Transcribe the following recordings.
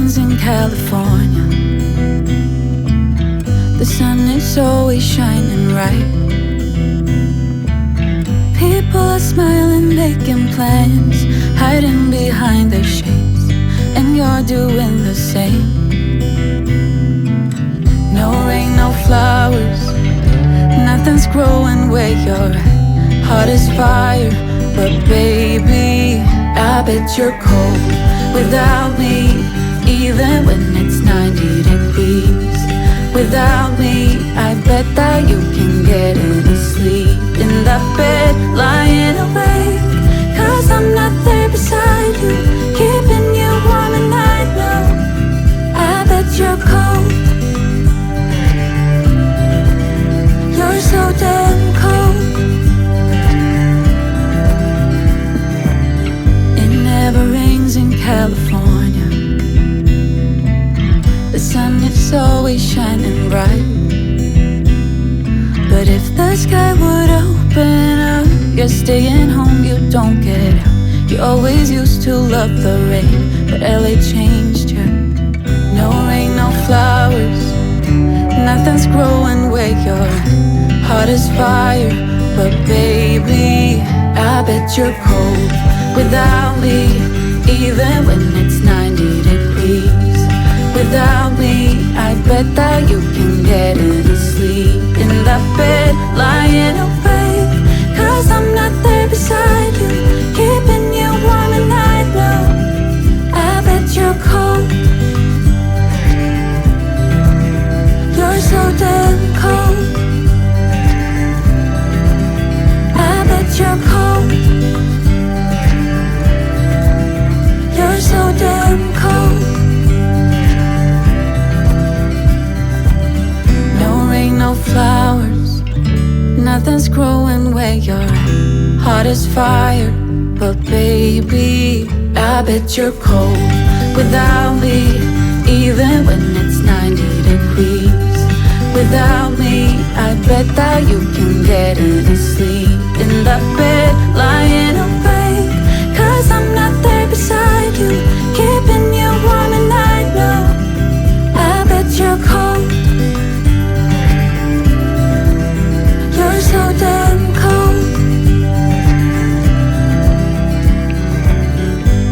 rains in California. The sun is always shining bright. People are smiling, making plans, hiding behind their shades, and you're doing the same. No rain, no flowers, nothing's growing where you're at. Heart is fire, but baby, I bet you're cold without me, even when it's 90 degrees. Without me, I bet that you can get any sleep in that bed, lying awake. 'Cause I'm not there beside you, keeping you warm at night. No, I bet you're cold. You're so damn cold. It never rains in California. The sun is always shining bright. But if the sky would open up, you're staying home, you don't get out. You always used to love the rain, but LA changed you. No rain, no flowers, nothing's growing where you're at. Heart is fire, but baby, I bet you're cold without me, even when it's 90 degrees. Without me, I bet that you can get any sleep in that bed, lying awake. 'Cause I'm not there beside you, keeping you warm at night. No, I bet you're cold. You're so damn cold. I bet you're cold. You're so damn cold. No flowers, nothing's growing where you're at. Heart is fire, but baby, I bet you're cold without me, even when it's 90 degrees. Without me, I bet that you can get any sleep in that bed, lying awake. 'Cause I'm not there beside you, keeping you warm at night. No, I bet you're cold. You're so damn cold.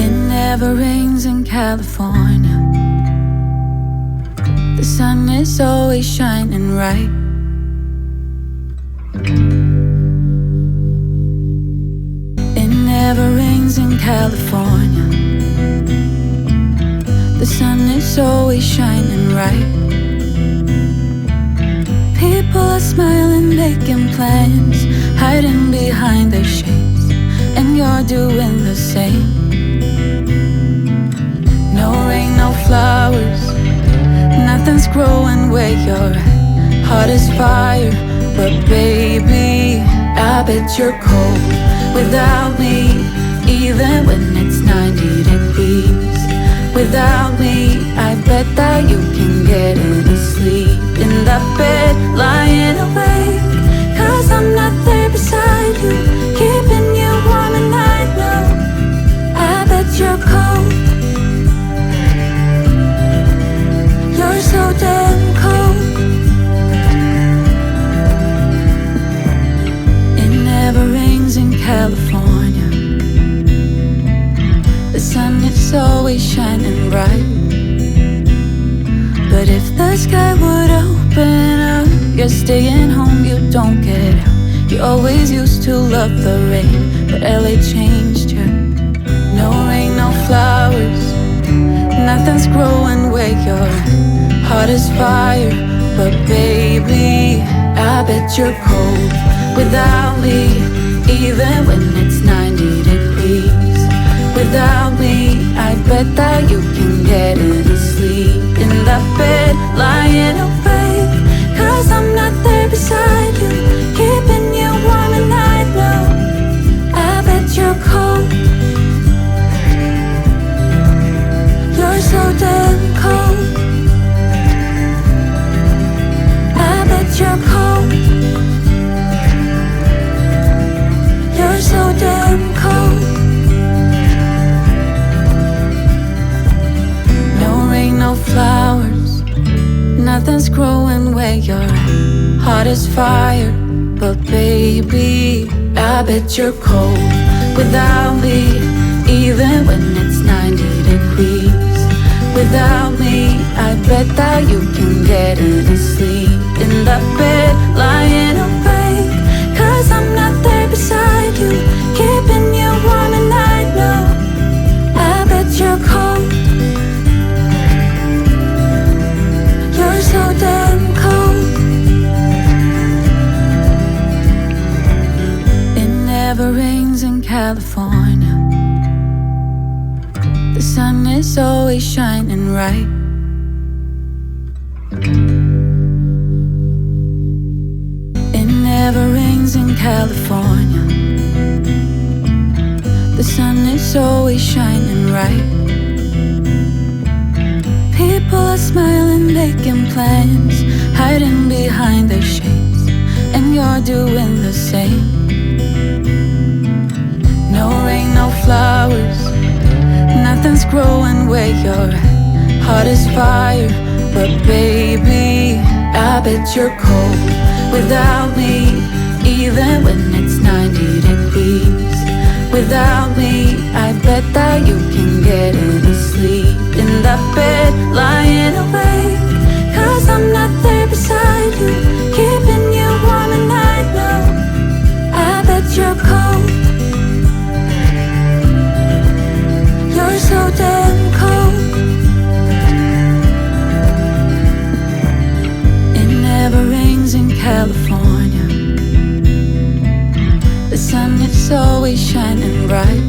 It never rains in California. The sun is always shining bright. It never rains in California. The sun is always shining bright. People are smiling, making plans, hiding behind their shades, and you're doing the same. No rain, no flowers, nothing's growing where you're at. Heart is fire, but baby, I bet you're cold without me, even when it's 90 degrees. Without me, I bet that you can get any sleep in that bed, lying awake. 'Cause I'm not there beside you, keeping you warm at night. No, I bet you're cold. You're so damn cold. It never rains in California. The sun is always shining bright. But if the sky would open up, you're staying home, you don't get out. You always used to love the rain, but LA changed you. No rain, no flowers, nothing's growing where you're at. Heart is fire, but baby, I bet you're cold without me, even when it's 90 degrees. Without me, I bet that you can get any sleep in that bed, lying awake. 'Cause I'm not there beside you, keeping you warm at night. No, I bet you're cold. You're so damn cold. I bet you're cold. You're so damn cold. No rain, Nothing's growing where you're at. Heart is fire, but baby, I bet you're cold without me. Even when it's 90 degrees. Without me, I bet that you can get any sleep in the bed, lying awake. Cause I'm not there beside you, keeping you warm and I know I bet you're cold. You're so damn cold. It never rains in California. The sun is always shining bright. It never rains in California. The sun is always shining bright. People are smiling, making plans, hiding behind their shades, and you're doing the same. No rain, no flowers, nothing's growing where you're at. Heart is fire, but baby, I bet you're cold without me. Even when it's 90 degrees. Without me, I bet that you can get any sleep in the bed, lying awake. Cause I'm not there beside you, keeping you warm and I know I bet you're cold. You're so damn cold. It never rains in California. The sun is always shining bright.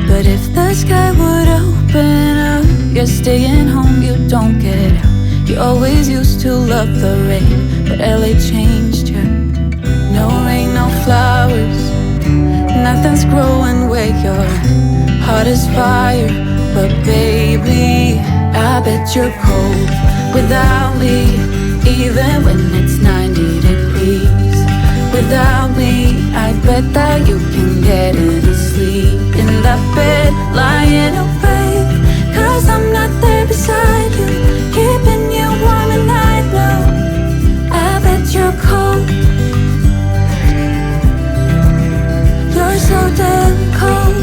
But if the sky would open up, you're staying home, you don't get out. You always used to love the rain, but LA changed you. No rain, no flowers, nothing's growing where you're at. Heart is fire, but baby, I bet you're cold without me. Even when it's 90 degrees. Without me, I bet that you can get any sleep in the bed, lying awake. Cause I'm not there beside you, keeping you warm and I know I bet you're cold. You're so damn cold.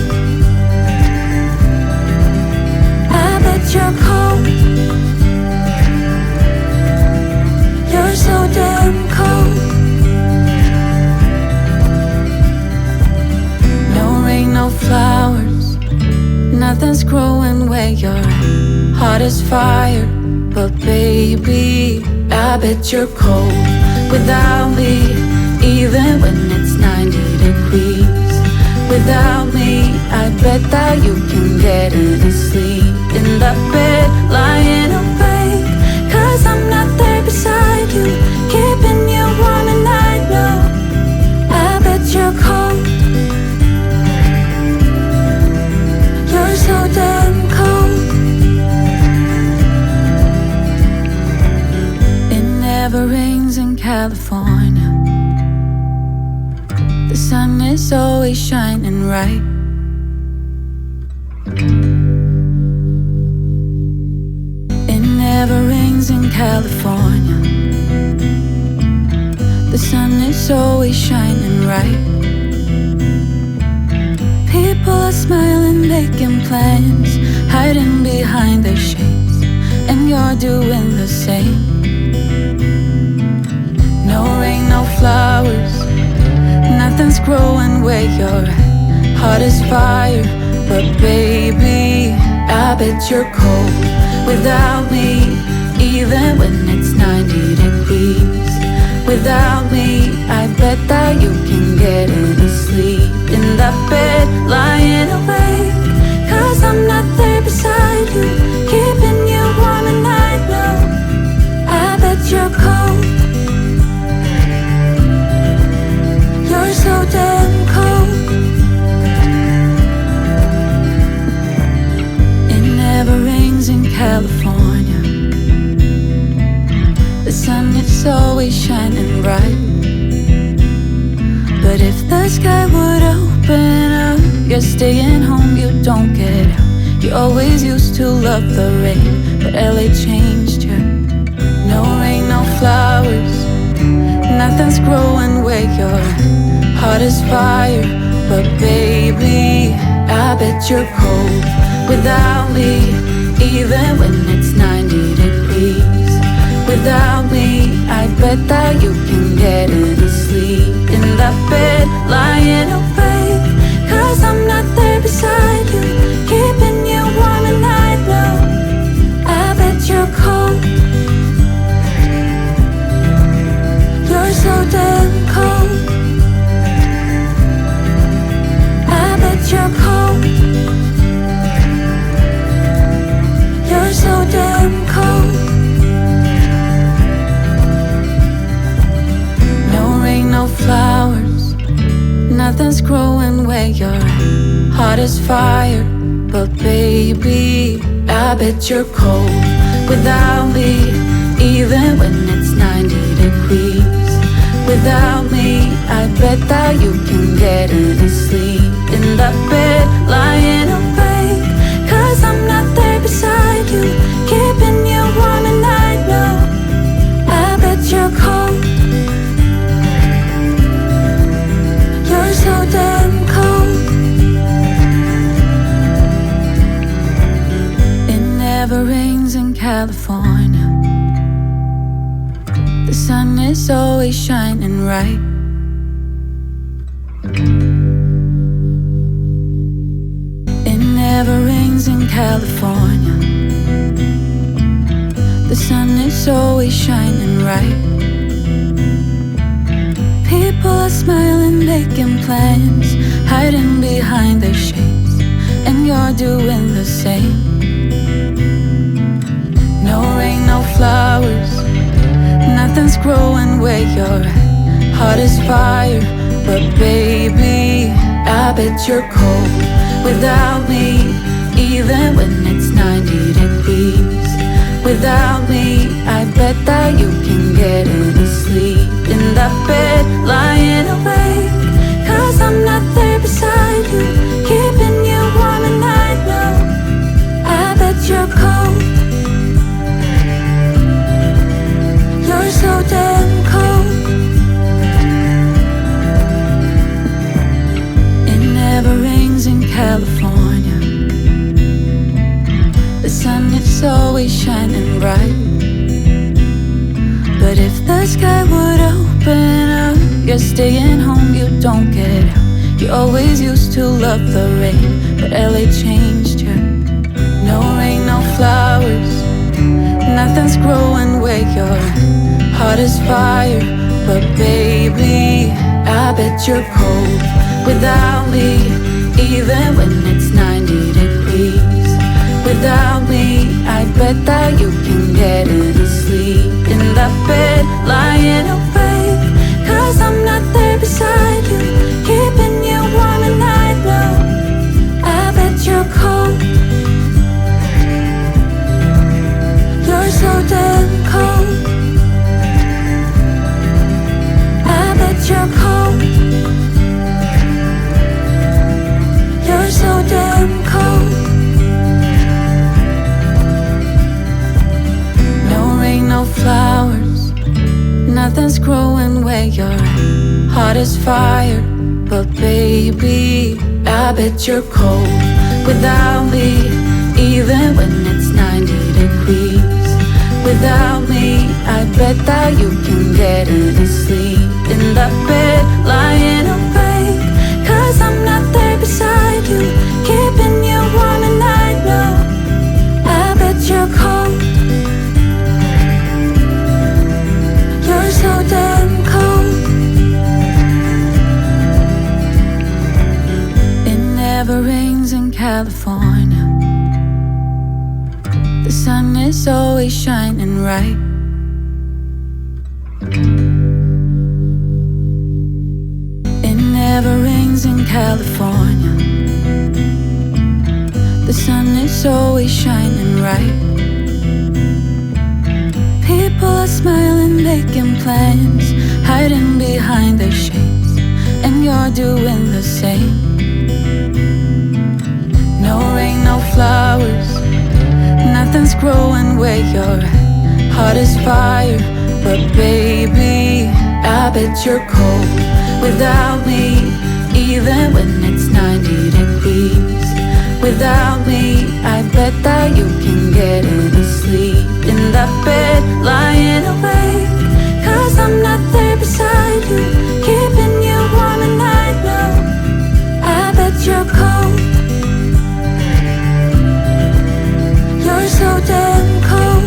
I bet you're cold. You're so damn cold. No flowers, nothing's growing where you're at. Heart is fire, but baby, I bet you're cold without me. Even when it's 90 degrees. Without me, I bet that you can get any sleep in the bed, lying awake. Cause I'm not there beside you, keeping you warm and I know I bet you're cold. You're so damn cold. It never rains in California. The sun is always shining bright. It never rains in California. The sun is always shining bright. People are smiling, making plans, hiding behind their shades, and you're doing the same. No rain, no flowers, nothing's growing where you're at. Heart is fire, but baby, I bet you're cold without me. Even when it's 90 degrees. Without me, I bet that you can get any sleep in the bed, lying awake. Cause I'm not there beside you, keeping you warm and I know I bet you're cold. You're so damn cold. It never rains in California. The sun is always shining bright. But if the sky would open up, you're staying home, you don't get out. You always used to love the rain, but LA changed you. No rain, no flowers, nothing's growing where your heart is fire. But baby, I bet you're cold without me, even when it's 90 degrees. Without me, I bet that you can get any sleep in that bed, lying awake. 'Cause I'm not there beside you, keeping you warm at night. No, I bet you're cold. You're so damn cold. I bet you're cold. You're so damn cold. No rain, no flowers, nothing's growing where your heart is fire. But baby, I bet you're cold without me, even when it's 90 degrees. Without me, I bet that you can get any sleep in that bed, lying awake. 'Cause I'm not there beside you, keeping you warm at night. No, I bet you're cold. You're so damn cold. It never rains in California. The sun is always shining bright. It never rains in California. The sun is always shining bright. People are smiling, making plans, hiding behind their shades, and you're doing the same. No rain, no flowers, nothing's growing where your heart is fire. But baby, I bet you're cold without me, even when it's 90 degrees. Without me, I bet that you can get any sleep in that bed, lying awake. 'Cause I'm not there beside you, keeping you warm at night. No, I bet you're cold. You're so damn cold. It never rains in California. The sun is always shining bright. But if the sky would open up, you're staying home, you don't get out. You always used to love the rain, but LA changed you. No rain, no flowers, nothing's growing where your heart is fire. But baby, I bet you're cold without me, even when it's 90 degrees. Without me, I bet that you can get any sleep in that bed, lying awake. 'Cause I'm not there beside you, keeping you warm at night. No, I bet you're cold. You're so damn cold. I bet you're cold. You're so damn cold. No rain, no flowers, nothing's growing where your heart is fire. But baby, I bet you're cold without me, even when it's 90 degrees. Without me, I bet that you can get any sleep in that bed, lying awake. 'Cause I'm not there beside you, keeping you warm at night. No, I bet you're cold. You're so damn cold. It never rains in California. The sun is always shining bright. It never rains in California. The sun is always shining bright. People are smiling, making plans, hiding behind their shades, and you're doing the same. No rain, no flowers, nothing's growing where you're at. Heart is fire, but baby, I bet you're cold without me. Even when it's 90 degrees without me, I bet that you can get any sleep in that bed, lying awake. 'Cause I'm not there beside you, keeping you warm at night. No, I bet you're cold. You're so damn cold.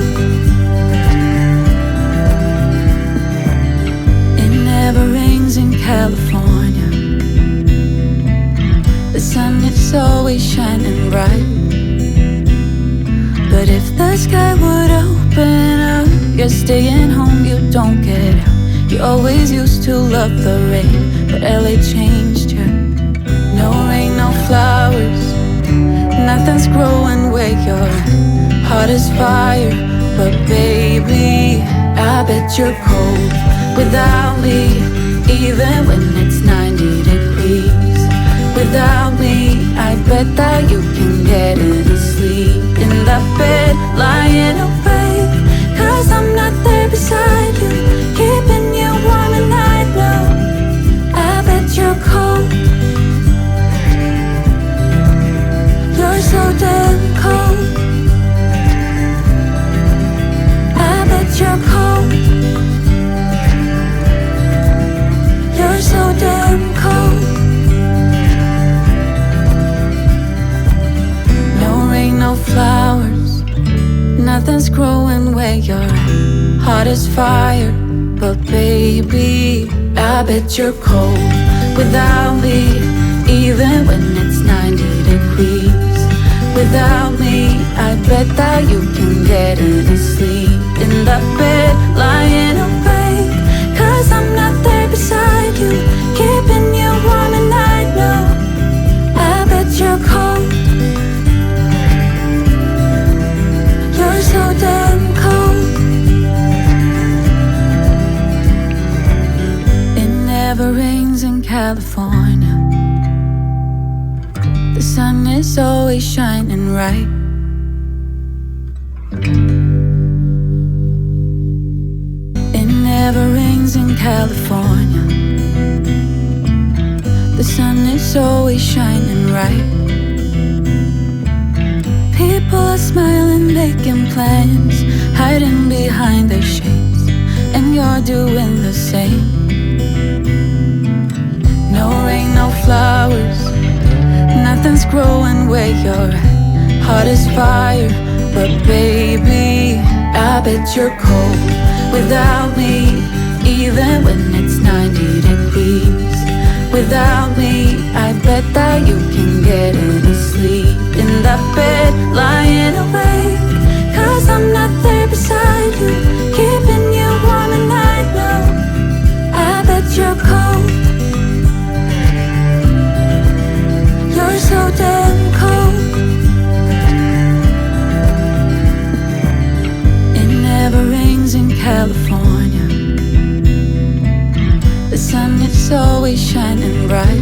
It never rains in California. The sun is always shining bright. But if the sky would open up, you're staying home, you don't get out. You always used to love the rain, but LA changed you. No rain, no flowers, nothing's growing where you're at. Heart is fire, but baby, I bet you're cold without me. Even when it's 90 degrees without me, I bet that you can get any sleep in that bed, lying awake. 'Cause I'm not there beside you, keeping you warm at night. No, I bet you're cold. You're so damn cold. I bet you're cold. You're so damn cold. No flowers, nothing's growing where you're at. Heart is fire, but baby, I bet you're cold without me. Even when it's 90 degrees without me, I bet that you can get any sleep in that bed, lying awake. 'Cause I'm not there beside you, keeping you warm at night. No, I bet you're cold. You're so damn cold. It never rains in California. The sun is always shining bright. It never rains in California. The sun is always shining bright. People are smiling, making plans, hiding behind their shades, and you're doing the same. No rain, no flowers, nothing's growing where you're at. Heart is fire, but baby, I bet you're cold without me. Even when it's 90 degrees without me, I bet that you can get any sleep in that bed, lying awake. 'Cause I'm not there beside you, keeping you warm at night. No, I bet you're cold. You're so damn cold. It never rains in California. The sun is always shining bright.